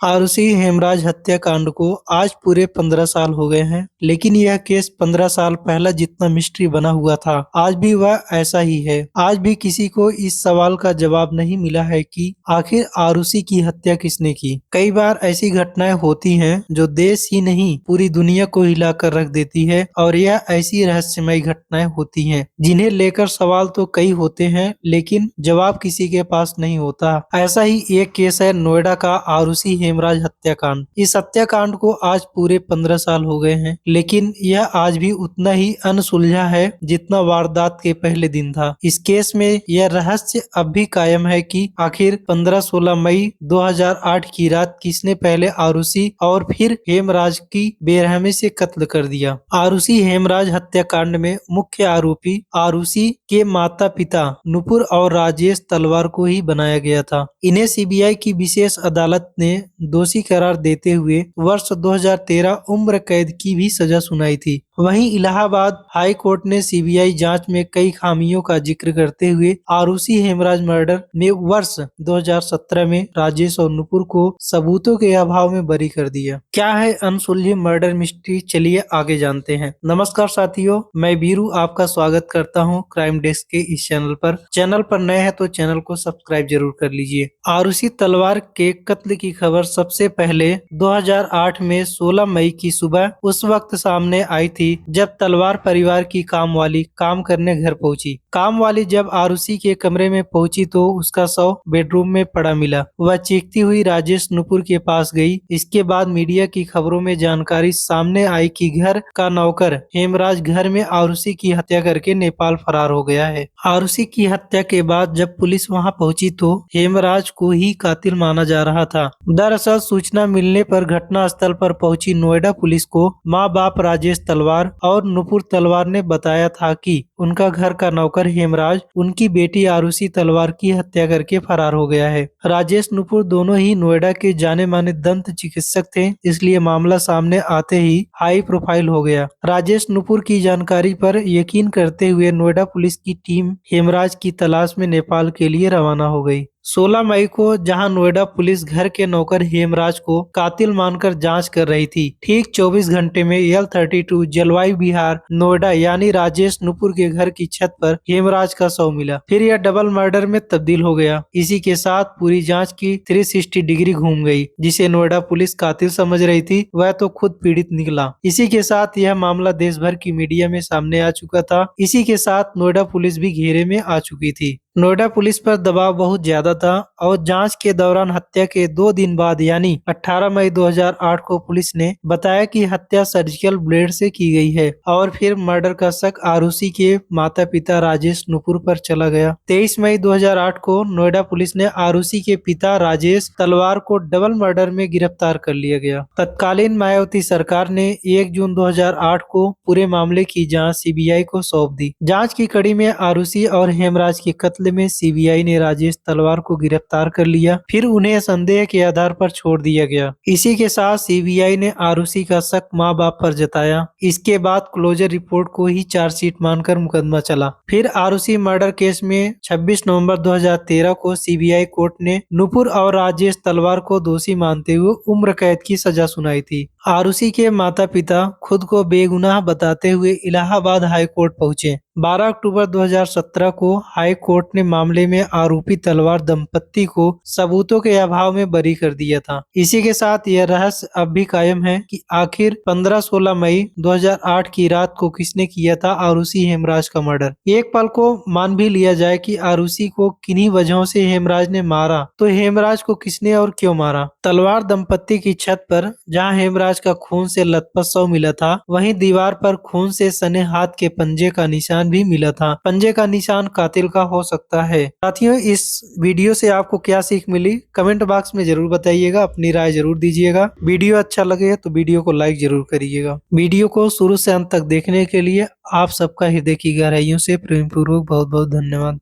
आरुषि हेमराज हत्याकांड को आज पूरे 15 साल हो गए हैं, लेकिन यह केस 15 साल पहला जितना मिस्ट्री बना हुआ था, आज भी वह ऐसा ही है। आज भी किसी को इस सवाल का जवाब नहीं मिला है कि आखिर आरुषि की हत्या किसने की। कई बार ऐसी घटनाएं होती हैं जो देश ही नहीं पूरी दुनिया को हिलाकर रख देती है, और यह ऐसी रहस्यमयी घटनाएं होती हैं जिन्हें लेकर सवाल तो कई होते हैं, लेकिन जवाब किसी के पास नहीं होता। ऐसा ही एक केस है नोएडा का आरुषि हेमराज हत्याकांड। इस हत्याकांड को आज पूरे 15 साल हो गए हैं, लेकिन यह आज भी उतना ही अनसुलझा है जितना वारदात के पहले दिन था। इस केस में यह रहस्य अब भी कायम है कि आखिर 15-16 मई 2008 की रात किसने पहले आरुषि और फिर हेमराज की बेरहमी से कत्ल कर दिया। आरुषि हेमराज हत्याकांड में मुख्य आरोपी आरुषि के माता पिता नुपुर और राजेश तलवार को ही बनाया गया था। इन्हें सीबीआई की विशेष अदालत ने दोषी करार देते हुए वर्ष 2013 उम्र कैद की भी सजा सुनाई थी। वहीं इलाहाबाद हाई कोर्ट ने सीबीआई जांच में कई खामियों का जिक्र करते हुए आरुषि हेमराज मर्डर में वर्ष 2017 में राजेश और नुपुर को सबूतों के अभाव में बरी कर दिया। क्या है अनसुलझी मर्डर मिस्ट्री, चलिए आगे जानते हैं। नमस्कार साथियों, मैं बीरू आपका स्वागत करता हूं क्राइम डेस्क के इस चैनल पर नए हैं तो चैनल को सब्सक्राइब जरूर कर लीजिए। आरुषि तलवार के कत्ल की खबर सबसे पहले 2008 में 16 मई की सुबह उस वक्त सामने आई थी जब तलवार परिवार की कामवाली काम करने घर पहुंची। कामवाली जब आरुषि के कमरे में पहुंची तो उसका शव बेडरूम में पड़ा मिला। वह चीखती हुई राजेश नुपुर के पास गई। इसके बाद मीडिया की खबरों में जानकारी सामने आई कि घर का नौकर हेमराज घर में आरुषि की हत्या करके नेपाल फरार हो गया है। आरुषि की हत्या के बाद जब पुलिस वहां पहुंची तो हेमराज को ही कातिल माना जा रहा था। दरअसल सूचना मिलने पर घटना स्थल पर पहुंची नोएडा पुलिस को माँ बाप राजेश तलवार और नुपुर तलवार ने बताया था कि उनका घर का नौकर हेमराज उनकी बेटी आरुषि तलवार की हत्या करके फरार हो गया है। राजेश नुपुर दोनों ही नोएडा के जाने माने दंत चिकित्सक थे, इसलिए मामला सामने आते ही हाई प्रोफाइल हो गया। राजेश नुपुर की जानकारी पर यकीन करते हुए नोएडा पुलिस की टीम हेमराज की तलाश में नेपाल के लिए रवाना हो गई। 16 मई को जहां नोएडा पुलिस घर के नौकर हेमराज को कातिल मानकर जांच कर रही थी, ठीक 24 घंटे में L32 जलवायु विहार नोएडा यानी राजेश नुपुर के घर की छत पर हेमराज का शव मिला। फिर यह डबल मर्डर में तब्दील हो गया। इसी के साथ पूरी जांच की 360 डिग्री घूम गई। जिसे नोएडा पुलिस कातिल समझ रही थी वह तो खुद पीड़ित निकला। इसी के साथ यह मामला देश भर की मीडिया में सामने आ चुका था। इसी के साथ नोएडा पुलिस भी घेरे में आ चुकी थी। नोएडा पुलिस पर दबाव बहुत ज्यादा था और जांच के दौरान हत्या के 2 दिन बाद यानी 18 मई 2008 को पुलिस ने बताया कि हत्या सर्जिकल ब्लेड से की गई है। और फिर मर्डर का शक आरुषि के माता पिता राजेश नुपुर पर चला गया। 23 मई 2008 को नोएडा पुलिस ने आरुषि के पिता राजेश तलवार को डबल मर्डर में गिरफ्तार कर लिया गया। तत्कालीन मायावती सरकार ने 1 जून 2008 को पूरे मामले की जाँच सीबीआई को सौंप दी। जाँच की कड़ी में आरुषि और हेमराज के कत्ल में सीबीआई ने राजेश तलवार को गिरफ्तार कर लिया। फिर उन्हें संदेह के आधार पर छोड़ दिया गया। इसी के साथ सीबीआई ने आरुषि का शक मां बाप पर जताया। इसके बाद क्लोजर रिपोर्ट को ही चार्जशीट मानकर मुकदमा चला। फिर आरुषि मर्डर केस में 26 नवंबर 2013 को सीबीआई कोर्ट ने नुपुर और राजेश तलवार को दोषी मानते हुए उम्र कैद की सजा सुनाई थी। आरुषि के माता पिता खुद को बेगुनाह बताते हुए इलाहाबाद हाई कोर्ट पहुंचे। 12 अक्टूबर 2017 को हाई कोर्ट ने मामले में आरोपी तलवार दंपत्ति को सबूतों के अभाव में बरी कर दिया था। इसी के साथ यह रहस्य अब भी कायम है कि आखिर 15-16 मई 2008 की रात को किसने किया था आरुषि हेमराज का मर्डर। एक पल को मान भी लिया जाए कि आरुषि को किन्हीं वजहों से हेमराज ने मारा, तो हेमराज को किसने और क्यों मारा। तलवार दंपत्ति की छत पर जहां हेमराज का खून से लथपथ शव मिला था, वहीं दीवार पर खून से सने हाथ के पंजे का निशान भी मिला था। पंजे का निशान कातिल का हो सकता है। साथियों, इस वीडियो से आपको क्या सीख मिली कमेंट बॉक्स में जरूर बताइएगा, अपनी राय जरूर दीजिएगा। वीडियो अच्छा लगे तो वीडियो को लाइक जरूर करिएगा। वीडियो को शुरू से अंत तक देखने के लिए आप सबका हृदय की गहराइयों से प्रेम पूर्वक बहुत बहुत धन्यवाद।